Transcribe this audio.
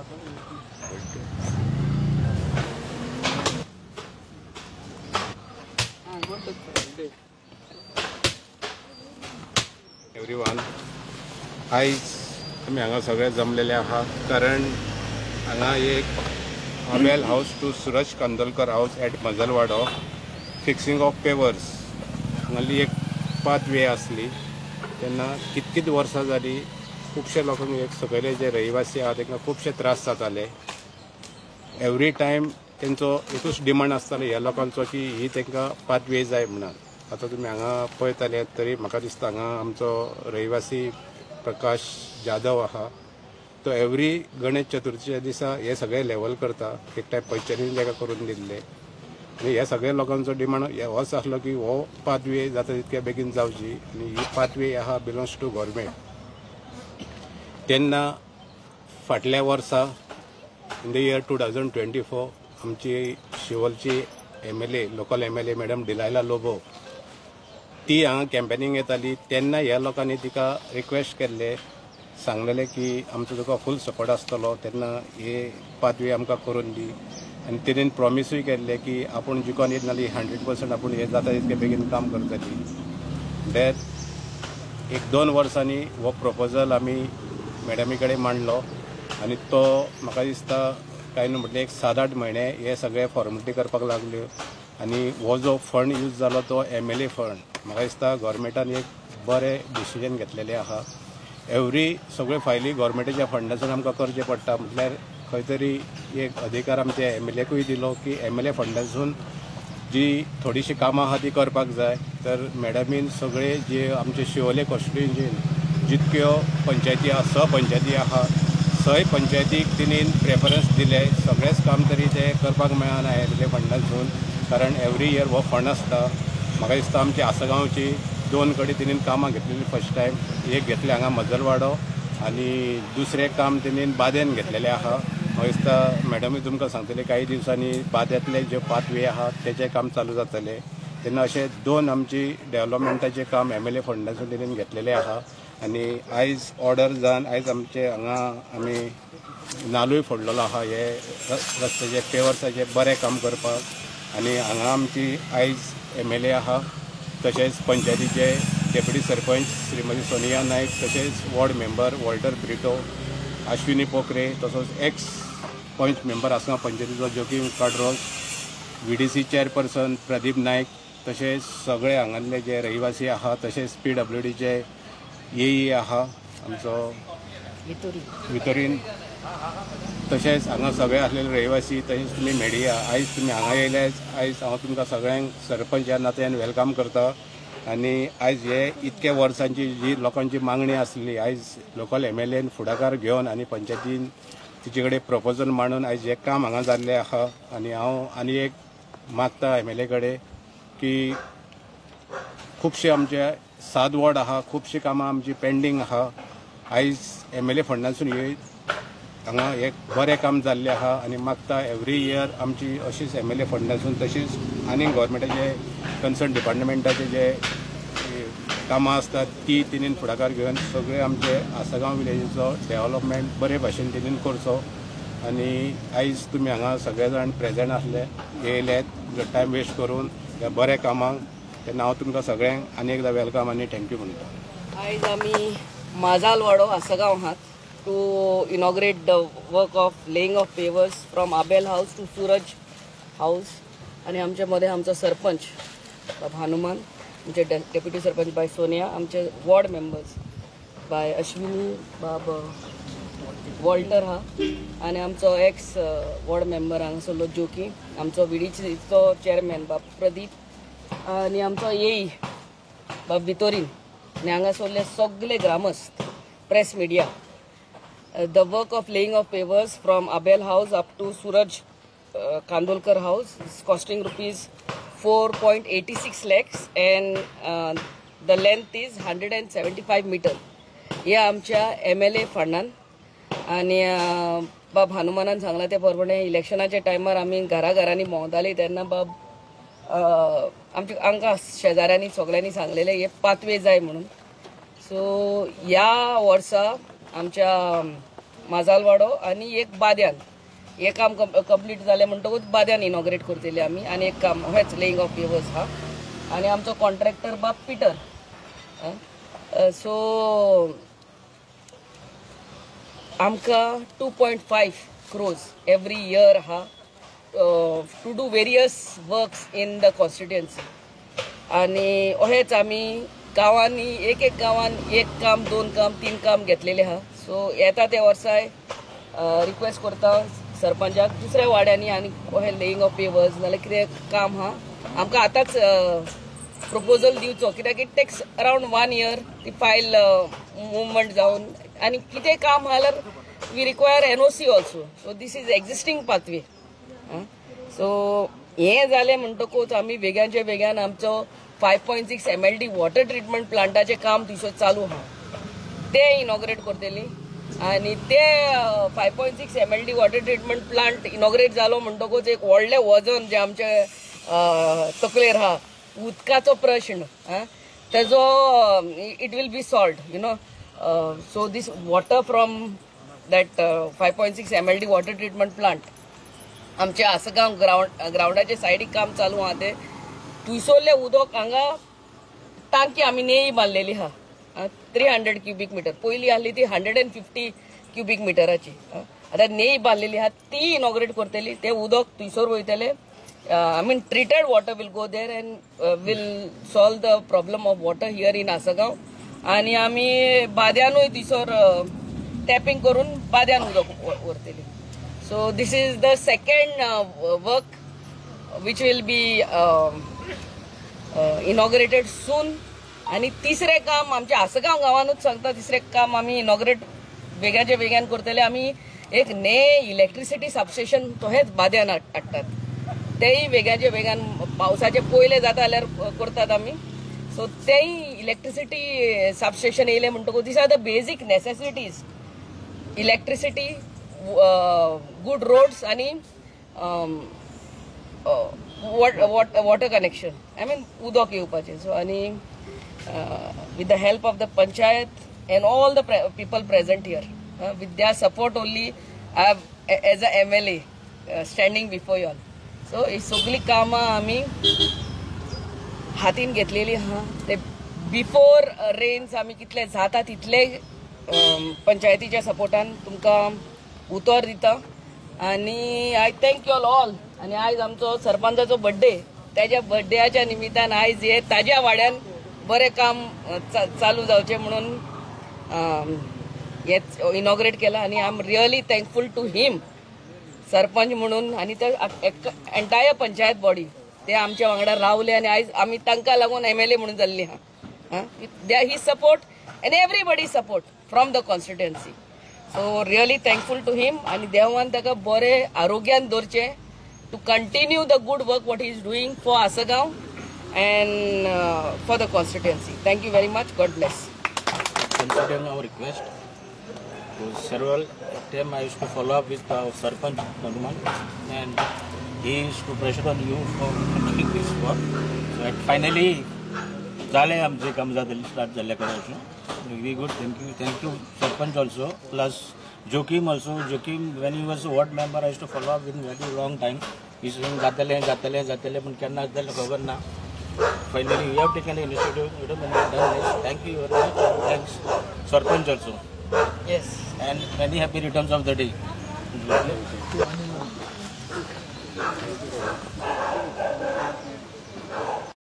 Everyone, आयज आमी हांगा सगळे जमलेले आहात कारण हांगा एक Abel house to Suraj Kandolkar house at Majalwado fixing of pavers हांगाली एक पाथवे आसली तेन्ना कितकीच वर्सां जाली खुबशे लोकांक एक सकयले जे रहिवासी आहा तांकां खुबशे त्रास जाताले। एवरी टायम तेंचो एकूच डिमांड आसतालो ह्या लोकांचो की ही तांकां पाथवे जाय म्हणून। आतां तुमी हांगा पळयताले तरी म्हाका दिसता हांगा आमचो रहिवासी प्रकाश जाधव आहा तो एवरी गणेश चतुर्थीच्या दिसा हे सगळे लेवल करता। एक टायम पंचायतीन ताका करून दिल्ले आनी ह्या सगळ्या लोकांचो डिमांड होच आसलो की हो पाथवे जाता तितके बेगीन जावची आनी ही पाथवे आहा बिलोंग्स टू गव्हर्मेंट। तेन्ना फाटल्या वर्सा इन द इयर 2024 आमची शिवोलची MLA local MLA madam Delilah Lobo ती हांगा कॅम्पेनींग येताली तेन्ना ह्या लोकांनी तिका रिक्वेस्ट केल्ले सांगलेले की आमचो तुका फूल सपोर्ट आसतलो तेन्ना हे पाथवे आमकां करून दी आनी तेणेन प्रॉमिसूय केल्ले की आपूण जिकोन येत नाली 100% आपूण हे जाता तितके बेगीन काम करतली। देट एक 2 वर्सांनी हो प्रपोजल आमी मॅडमी कडेन मांडलो आनी तो म्हाका दिसता काय न्हू म्हटल्यार एक 7-8 म्हयने हे सगळे फॉर्मेलिटी करपाक लागल्यो आनी हो जो फंड यूज जालो तो MLA फंड। म्हाका दिसता गव्हर्मेंटान एक बरें डिसिजन घेतलेलें आहा। एवरी सगळ्यो फायली गव्हर्मेंटाच्या फंडासून आमकां करचे पडटा म्हटल्यार खंय तरी एक अधिकार आमच्या MLAकूय दिलो की MLA फंडासून जी थोडीशी कामां आहा ती करपाक जाय। तर मॅडमीन सगळे जे आमचे शिवोले कॉन्स्टिट्युएन्सीन जितक्यो पंचायती आहा सहपंचायती आहा सय पंचायतीक तिणेन प्रेफरन्स दिले सगळेच काम तरी ते करपाक मेळना MLA फंडासून कारण एवरी इयर हो फंड आसता। म्हाका दिसता आमची आसगांवची 2 कडेन तिणेन कामां घेतलेली फर्स्ट टायम एक घेतले हांगा मजलवाडो आनी दुसरें काम तिणेन बादेन घेतलेलें आहा। म्हाका दिसता मॅडमी तुमकां सांगतले काही दिवसांनी बाद्यांतले जे पाथवे आहा तेचें काम चालू जातलें तेन्ना अशें 2 आमची डेव्हलपमेंटाचें काम MLA फंडासून तिणेन घेतलेलें आहा। आनी आयज ऑर्डर जावन आयज आमचे हांगा आमी नालूय फोडलेलो आहा हे रस्त्याचे पेवर्साचे बरें काम करपाक आनी हांगा आमची आयज MLA आहा तशेंच पंचायतीचे डेप्युटी सरपंच श्रीमती सोनिया नायक तशेंच ward member Walter Brito Ashwini Pokhare तसोच एक्स पंच मेंबर आसगांव पंचायतीचो Joaquim Cadros VDC chairperson Pradeep Naik तशेंच सगळे हांगातले जे रहिवासी आहा तशेंच PWDचे AE आहा आमचो वितोरीन तशेंच हांगा सगळे आसलेले रहिवासी तशेंच तुमी मिडिया आयज तुमी हांगा येयले आयज हांव तुमकां सगळ्यांक सरपंच ह्या नात्यान वेलकम करता। आनी आयज हे इतके वर्सांची जी लोकांची मागणी आसली आयज लोकल MLAन फुडाकार घेवन आनी पंचायतीन तिचे कडेन प्रपोजल मांडून आयज हे काम हांगा जाल्लें आहा। आनी हांव आनी एक मागता MLA कडेन की खुबशे आमचे 7 वॉर्ड आहा खुबशी कामां आमची पेंडींग आहा आयज MLA फंडासून हे हांगा एक बरें काम जाल्लें आहा आनी मागता एवरी इयर आमची अशीच MLA फंडासून तशीच आनी गव्हर्मेंटाचे कन्सर्न डिपार्टमेंटाचे जे कामां आसतात ती तिणेन फुडाकार घेवन सगळे आमचे आसगांव विलेजीचो डेव्हलपमेंट बरे भाशेन तिणेन करचो। आनी आयज तुमी हांगा सगळे जाण प्रेजेंट आसले येयले टायम वेस्ट करून ह्या बऱ्या कामांक तेन्ना हांव तुमकां सगळ्यांक आनी एकदां वेलकम आनी थँक्यू म्हणटा। आयज आमी माजालवाडो आसगांव आहात to inaugurate the work of laying of pavers from Abel House to Suraj House आणि आमच्या मध्ये आमचा सरपंच भानुमान आमचे डेप्युटी सरपंच बाय सोनिया आमचे वॉर्ड मेंबर्स बाय अश्विनी बाब वॉल्टर हा आणि आमचो एक्स वॉर्ड मेंबर हांगासरलो जोकी आमचो VDCचो चेअरमॅन बाब प्रदीप आणि आमचो AE बाब वितोरीन आणि हांगासरले सगळे ग्रामस्थ press media. The work of laying of pavers from Abel House up to Suraj Kandolkar House is costing rupees 4.86 lakhs and the length is 175 meter. या आमच्या MLA फंडान आणि बाब हनुमानान सांगला ते प्रमाणे इलेक्शनाच्या टायमार आम्ही घराघरांनी भोंवताली तेन्ना बाब आमच्या आमकां शेजाऱ्यांनी सगळ्यांनी सांगलेले हे पाथवे जाय म्हणून. सो या वर्सा आमच्या माजालवाडो आणि एक बाद्यान हे काम कंप्लीट जालें म्हणटकूच बाद्यान इनॉग्रेट करतली आमी आनी एक काम हेच लेईंग ऑफ पेवर्स हा आणि आमचो कॉन्ट्रॅक्टर बाब पिटर सो आमकां 2.5 crores एवरी इयर हा to do various works in the constituency आणि अहेच आमी गांवांनी एक गांवान एक काम 2 काम 3 काम घेतलेले हा सो येता त्या वर्साय रिक्वेस्ट करता सरपंचाक दुसऱ्या वाड्यांनी आनी अहे लेईंग ऑफ पेवर्स नाल्यार कितें काम हा आमकां आतांच प्रपोजल दिवचो कित्याक इट टेक्स अराउंड 1 year ती फायल मुवमेंट जावन आनी कितें काम हा जाल्यार we require NOC also so this is existing pathway so हें जालें म्हणटकूच आमी बेग्याचे बेग्यान आमचो 5.6 MLD वॉटर ट्रिटमेंट प्लांटाचें काम थंयसर चालू आहा तें इनॉग्रेट करतली आनी ते 5.6 MLD water treatment plant inaugurate जालो म्हणटकूच एक व्हडलें वजन जे आमचे तकलेर आहा उदकाचो प्रश्न तेजो it will be solved you know so this water from that 5.6 MLD water treatment plant आमचे आसगांव ग्राउंडाचे सायडीक काम चालू आहा ते थंयसरलें उदक हांगा टांकी आमी नेई बांदलेली आहा 300 cubic meter पयली आहली ती 150 cubic meterची आतां नेई बांदलेली आहा ती इनॉग्रेट करतली ते उदक थंयसर वयतले I mean treated water will go there and will solve the problem of water here in Asagaon आणि आमी बाद्यानूय थंयसर टॅपिंग करून बाद्यान उदक व्हरतली so this is the second work which will be inaugurated soon आणि तिसरे काम आमच्या आसगांव गांवानूच सांगता तिसरे काम आमी इनॉग्रेट वेगळ्याचे वेगळ्यान करतले आमी एक इलेक्ट्रिसिटी सबस्टेशन तोहेच बाद्यान हाडटात तेय वेगळ्याचे वेगळ्यान पावसाचे पयले जाता जाल्यार करतात आमी सो तेय इलेक्ट्रिसिटी सबस्टेशन येयले म्हणटकूच these are the basic necessities electricity good roads आणि वॉटर कनेक्शन आय मीन उदक येवपाचें सो आनी with the help of the panchayat and all the people present here with their support only I have as a MLA standing before you all so ही सगळी कामां आमी हातीन घेतलेली आहा ते बिफोर रेन्स आमी कितले जाता तितले पंचायतीच्या सपोर्टान तुमकां उतर दिता आनी आय थँक यू ऑल आनी आयज आमचो सरपंचाचो बर्थडे त्याच्या बर्थडेच्या निमित्तान आयज हे ताज्या वाड्यान बरें काम चालू जावचें म्हणून हे इनॉग्रेट केला आनी I am really thankful to him sarpanch म्हणून आनी ते एंटायर पंचायत बॉडी ते आमच्या वांगडा रावले आनी आयज आमी तांकां लागून MLA म्हणून जाल्ली आहा ही support and everybody support from the constituency so really thankful to him आनी देवान ताका बरें आरोग्यान दवरचें to continue the good work what he is doing for Asgaon and for the constituency. Thank you very much. God bless. Considering our request to several times, I used to follow up with our Sarpanch Hanuman, and he used to pressure on you for doing this work. So finally, zale amche kam zadali start zale karaycho. Very good. Thank you Sarpanch also. Plus Joakim also. Joakim when he was a ward member, I used to follow up with him very long time. He's saying gatale, पण केन्ना जालें खबर ना. Finally, we have taken the initiative. We have done this. Thank you very much. Thanks, Sarpanch also. Yes. And many happy returns of the day.